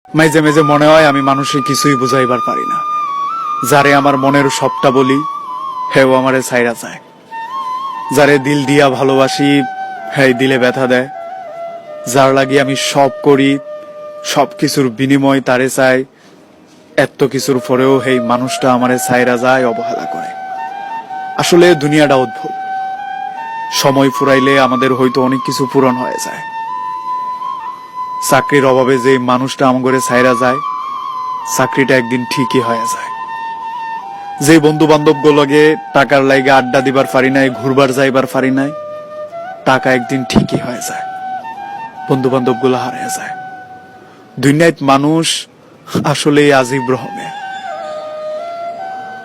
মাঝে মাঝে মনে হয় আমি মানুষের কিছুই বুঝাইবার পারি না। যারে আমার মনের সবটা বলি, হেও আমারে ছাইরা যায়। যারে দিল দিয়া ভালোবাসি, হ্যাঁ দিলে ব্যথা দেয়। যার লাগি আমি সব করি, সব কিছুর বিনিময় তারে চাই, এত কিছুর পরেও হেই মানুষটা আমারে ছাইরা যায়, অবহেলা করে। আসলে দুনিয়াটা অদ্ভুত। সময় ফুরাইলে আমাদের হয়তো অনেক কিছু পূরণ হয়ে যায়। চাকরির অভাবে যে মানুষটা আমগরে ছাইরা যায়, চাকরিটা একদিন ঠিকই হয়ে যায়। যে বন্ধু বান্ধব গুলোকে টাকার লাইগা আড্ডা দিবার পারি নাই, ঘুরবার যাইবার পারি নাই, টাকা একদিন ঠিকই হয়ে যায়, বন্ধু বান্ধব গুলো হারিয়ে যায়। দুনিয়ায় মানুষ আসলে আজীব রহমে,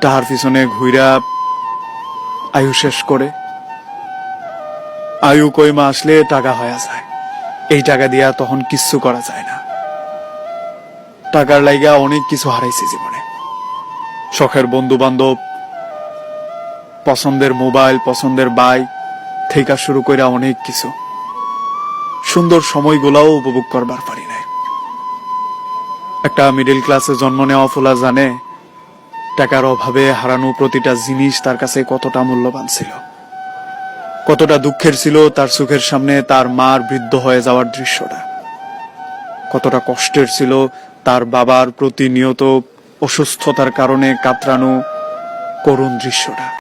তাহার পিছনে ঘুইরা আয়ু শেষ করে। আয়ু কইমা আসলে টাকা হয়ে যায়, এই টাকা দিয়া তখন কিচ্ছু করা যায় না। টাকার লাইগা অনেক কিছু হারাইছি জীবনে। শখের বন্ধু বান্ধব, পছন্দের মোবাইল, পছন্দের বাইক থেকে শুরু করে অনেক কিছু। সুন্দর সময়গুলাও উপভোগ করবার পারি নাই। একটা মিডল ক্লাসে জন্ম নেওয়া ফোলা জানে টাকার অভাবে হারানো প্রতিটা জিনিস তার কাছে কতটা মূল্যবান ছিল, কতটা দুঃখের ছিল তার চোখের সামনে তার মার বৃদ্ধ হয়ে যাওয়ার দৃশ্যটা, কতটা কষ্টের ছিল তার বাবার প্রতিনিয়ত অসুস্থতার কারণে কাতরানো করুণ দৃশ্যটা।